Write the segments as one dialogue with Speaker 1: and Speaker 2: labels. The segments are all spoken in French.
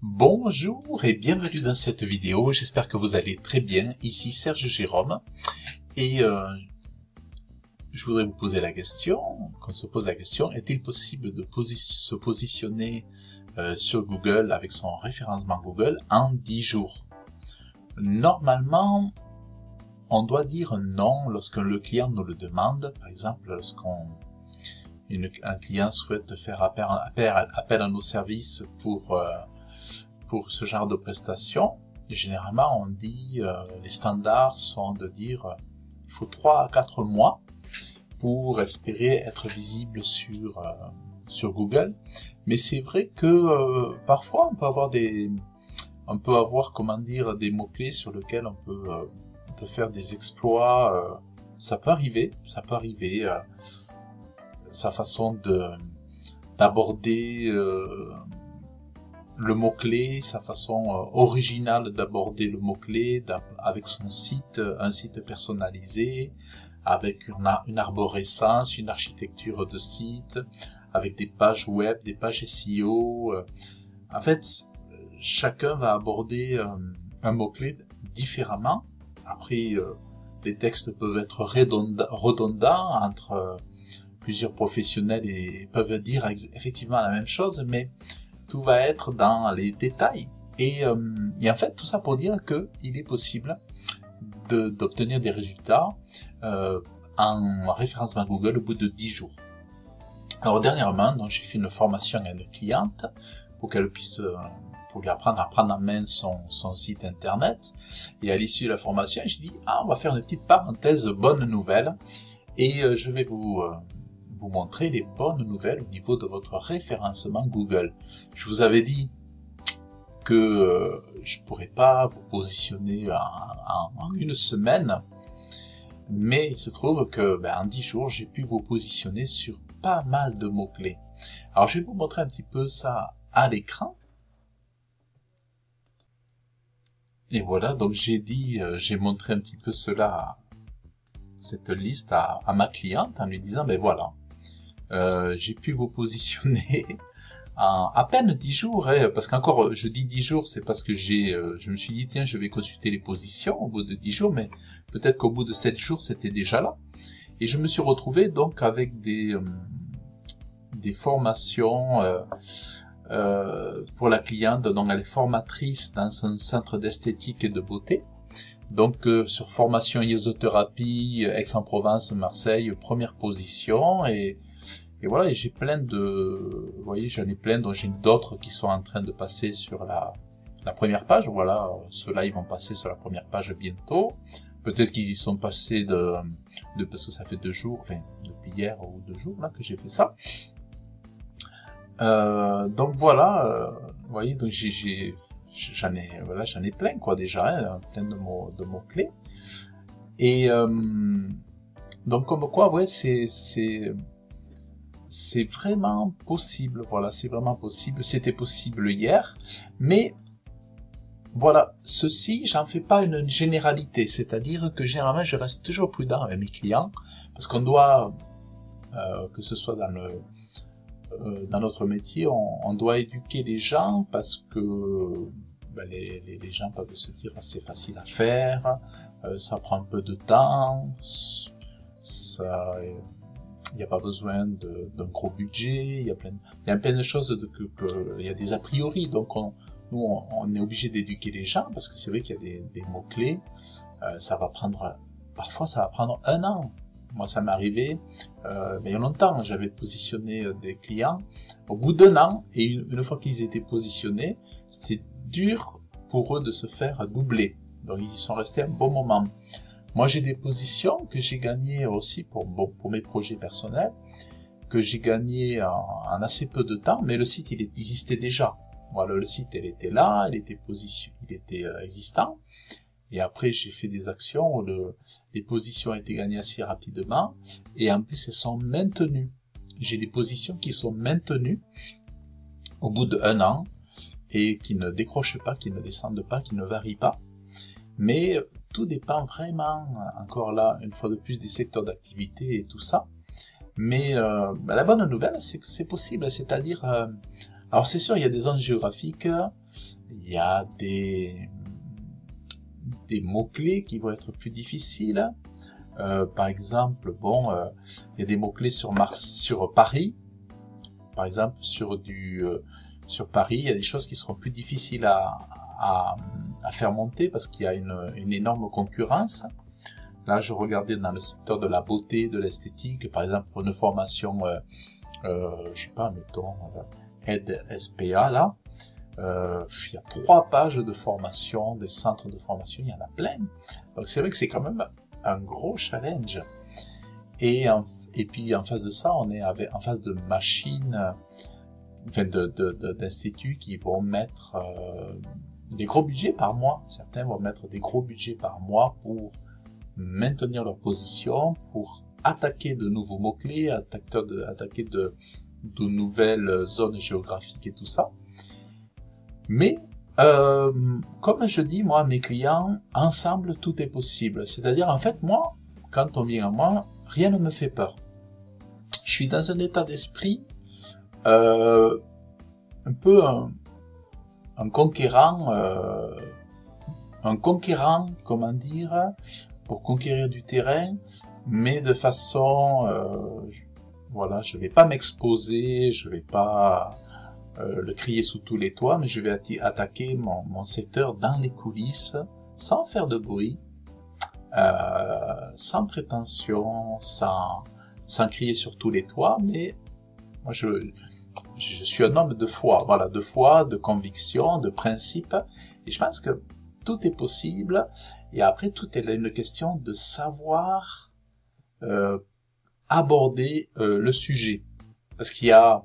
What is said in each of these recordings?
Speaker 1: Bonjour et bienvenue dans cette vidéo, j'espère que vous allez très bien. Ici Serge Jérôme et je voudrais vous poser la question, qu'on se pose la question, est-il possible de se positionner sur Google avec son référencement Google en 10 jours? Normalement, on doit dire non lorsque le client nous le demande. Par exemple, lorsqu'un client souhaite faire appel à nos services pour ce genre de prestations, et généralement on dit, les standards sont de dire il faut 3 à 4 mois pour espérer être visible sur Google. Mais c'est vrai que parfois on peut avoir comment dire des mots-clés sur lesquels on peut faire des exploits. Ça peut arriver, sa façon d'aborder le mot-clé, sa façon originale d'aborder le mot-clé, avec son site, un site personnalisé, avec une arborescence, une architecture de site, avec des pages web, des pages SEO. En fait, chacun va aborder un mot-clé différemment. Après, les textes peuvent être redondants entre plusieurs professionnels et peuvent dire effectivement la même chose, mais tout va être dans les détails. Et en fait, tout ça pour dire qu'il est possible d'obtenir des résultats en référencement Google au bout de 10 jours. Alors dernièrement, donc, j'ai fait une formation à une cliente pour qu'elle puisse, pour lui apprendre à prendre en main son site internet. Et à l'issue de la formation, j'ai dit, on va faire une petite parenthèse bonne nouvelle et je vais vous montrer les bonnes nouvelles au niveau de votre référencement Google. Je vous avais dit que je pourrais pas vous positionner en une semaine, mais il se trouve que en 10 jours, j'ai pu vous positionner sur pas mal de mots-clés. Alors je vais vous montrer un petit peu ça à l'écran. Et voilà, donc j'ai montré un petit peu cette liste à ma cliente en lui disant, voilà, j'ai pu vous positionner en à peine 10 jours, parce qu'encore, je dis 10 jours, c'est parce que je me suis dit, tiens, je vais consulter les positions au bout de 10 jours, mais peut-être qu'au bout de 7 jours, c'était déjà là. Et je me suis retrouvé donc avec des formations pour la cliente, donc elle est formatrice dans un centre d'esthétique et de beauté. Donc sur formation iosothérapie, Aix-en-Provence, Marseille, première position, et voilà, et j'ai plein de, vous voyez, j'en ai plein, donc j'ai d'autres qui sont en train de passer sur la première page. Voilà, ceux-là ils vont passer sur la première page bientôt. Peut-être qu'ils y sont passés parce que ça fait 2 jours, enfin depuis hier ou 2 jours là que j'ai fait ça. Donc voilà, vous voyez, donc j'en ai plein quoi déjà, plein de mots clés. Et donc comme quoi, ouais, c'est vraiment possible. Voilà, c'est vraiment possible. C'était possible hier, mais voilà, ceci, j'en fais pas une généralité, c'est-à-dire que généralement je reste toujours prudent avec mes clients parce qu'on doit, que ce soit dans notre métier, on doit éduquer les gens parce que les gens peuvent se dire c'est facile à faire, ça prend un peu de temps, il n'y a pas besoin d'un gros budget, il y a plein de choses il y a des a priori, donc on est obligé d'éduquer les gens parce que c'est vrai qu'il y a des mots clés, parfois ça va prendre 1 an. Moi, ça m'est arrivé, mais il y a longtemps, j'avais positionné des clients. Au bout d'1 an, et une fois qu'ils étaient positionnés, c'était dur pour eux de se faire doubler. Donc, ils y sont restés un bon moment. Moi, j'ai des positions que j'ai gagnées aussi pour mes projets personnels, que j'ai gagnées en assez peu de temps, mais le site, il existait déjà. Voilà, le site, il était là, il était existant. Et après, j'ai fait des actions où les positions ont été gagnées assez rapidement. Et en plus, elles sont maintenues. J'ai des positions qui sont maintenues au bout d'1 an et qui ne décrochent pas, qui ne descendent pas, qui ne varient pas. Mais tout dépend vraiment, encore là, une fois de plus, des secteurs d'activité et tout ça. Mais la bonne nouvelle, c'est que c'est possible. C'est-à-dire, Alors c'est sûr, il y a des zones géographiques, il y a des mots-clés qui vont être plus difficiles. Par exemple, bon, il y a des mots-clés sur Paris. Par exemple, sur Paris, il y a des choses qui seront plus difficiles à faire monter parce qu'il y a une énorme concurrence. Là, je regardais dans le secteur de la beauté, de l'esthétique, par exemple, pour une formation, je sais pas, mettons, aide SPA, là, il y a 3 pages de formation, des centres de formation, il y en a plein. Donc c'est vrai que c'est quand même un gros challenge. Et puis en face de ça, on est en face de machines, enfin d'instituts qui vont mettre des gros budgets par mois. Certains vont mettre des gros budgets par mois pour maintenir leur position, pour attaquer de nouveaux mots-clés, attaquer de nouvelles zones géographiques et tout ça. Mais, comme je dis, moi, à mes clients, ensemble, tout est possible. C'est-à-dire, en fait, moi, quand on vient à moi, rien ne me fait peur. Je suis dans un état d'esprit un peu un conquérant, comment dire, pour conquérir du terrain, mais de façon, voilà, je vais pas m'exposer, je vais pas le crier sous tous les toits, mais je vais attaquer mon secteur dans les coulisses, sans faire de bruit, sans prétention, sans crier sur tous les toits, mais moi je suis un homme de foi, voilà, de foi, de conviction, de principe, et je pense que tout est possible, et après tout est une question de savoir aborder le sujet, parce qu'il y a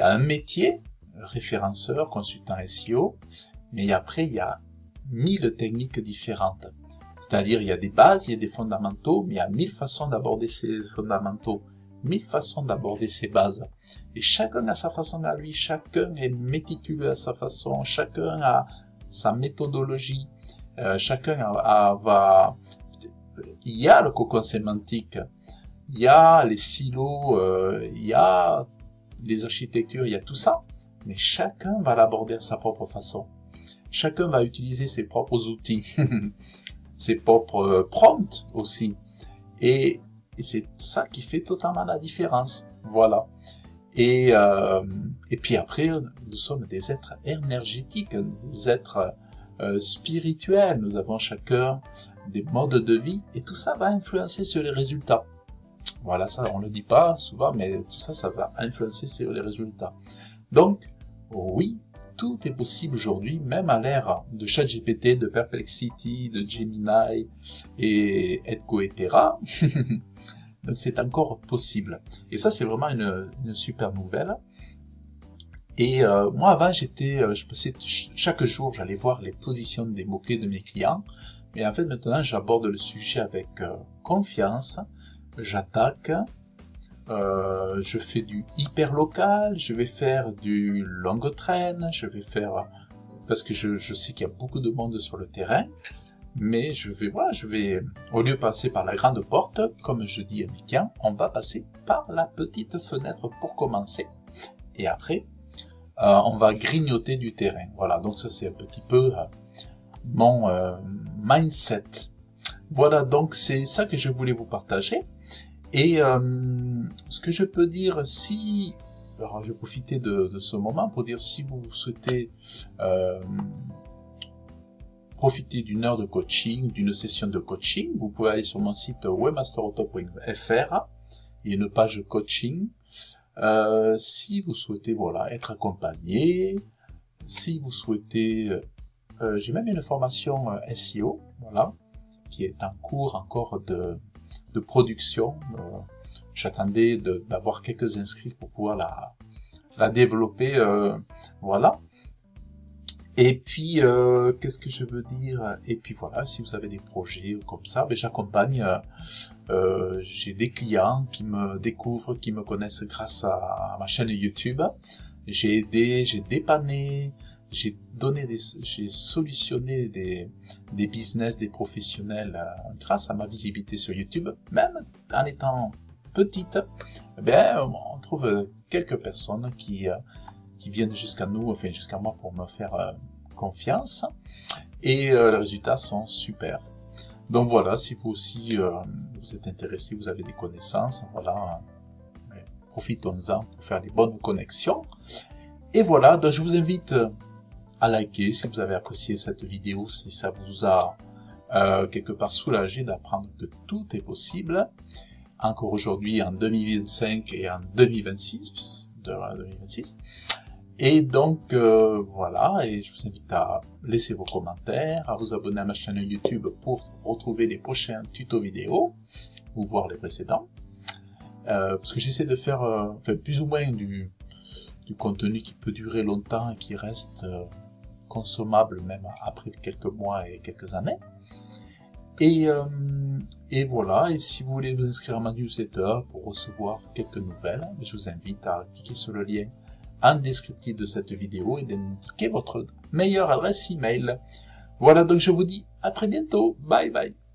Speaker 1: un métier, référenceur, consultant SEO, mais après il y a 1000 techniques différentes. C'est-à-dire il y a des bases, il y a des fondamentaux, mais il y a 1000 façons d'aborder ces fondamentaux, 1000 façons d'aborder ces bases. Et chacun a sa façon à lui, chacun est méticuleux à sa façon, chacun a sa méthodologie, chacun il y a le cocon sémantique, il y a les silos, il y a les architectures, il y a tout ça, mais chacun va l'aborder à sa propre façon. Chacun va utiliser ses propres outils, ses propres prompts aussi. Et c'est ça qui fait totalement la différence. Voilà. Et puis après, nous sommes des êtres énergétiques, des êtres spirituels. Nous avons chacun des modes de vie et tout ça va influencer sur les résultats. Voilà, ça on le dit pas souvent, mais tout ça, ça va influencer sur les résultats. Donc, oui, tout est possible aujourd'hui, même à l'ère de ChatGPT, de Perplexity, de Gemini et etc. Donc c'est encore possible. Et ça, c'est vraiment une super nouvelle. Et moi, avant, je passais chaque jour, j'allais voir les positions des mots-clés de mes clients. Mais en fait, maintenant, j'aborde le sujet avec confiance. J'attaque, je fais du hyper local, je vais faire du longue traîne, je vais faire, parce que je sais qu'il y a beaucoup de monde sur le terrain, mais je vais, au lieu de passer par la grande porte, comme je dis à mes clients, on va passer par la petite fenêtre pour commencer, et après, on va grignoter du terrain. Voilà, donc ça c'est un petit peu mon mindset. Voilà, donc c'est ça que je voulais vous partager. Et ce que je peux dire, alors je vais profiter de ce moment pour dire, si vous souhaitez profiter d'une heure de coaching, d'une session de coaching, vous pouvez aller sur mon site webmasterauto.fr, il y a une page coaching. Si vous souhaitez être accompagné, si vous souhaitez, j'ai même une formation SEO, qui est en cours encore de production. J'attendais d'avoir quelques inscrits pour pouvoir la développer, voilà. Et puis qu'est-ce que je veux dire? Et puis voilà, si vous avez des projets comme ça, j'accompagne. J'ai des clients qui me découvrent, qui me connaissent grâce à ma chaîne YouTube. J'ai aidé, j'ai dépanné, j'ai solutionné des business, des professionnels grâce à ma visibilité sur YouTube. Même en étant petite, on trouve quelques personnes qui qui viennent jusqu'à nous, enfin jusqu'à moi pour me faire confiance. Et les résultats sont super. Donc voilà, si vous aussi vous êtes intéressé, vous avez des connaissances, voilà, profitons-en pour faire les bonnes connexions. Et voilà, donc je vous invite à liker si vous avez apprécié cette vidéo, si ça vous a quelque part soulagé d'apprendre que tout est possible, encore aujourd'hui en 2025 et en 2026, Et donc voilà, et je vous invite à laisser vos commentaires, à vous abonner à ma chaîne YouTube pour retrouver les prochains tutos vidéo, ou voir les précédents. Parce que j'essaie de faire plus ou moins du contenu qui peut durer longtemps et qui reste consommable même après quelques mois et quelques années. Et voilà, et si vous voulez vous inscrire à ma newsletter pour recevoir quelques nouvelles, je vous invite à cliquer sur le lien en descriptif de cette vidéo et d'indiquer votre meilleure adresse email. Voilà, donc je vous dis à très bientôt. Bye bye.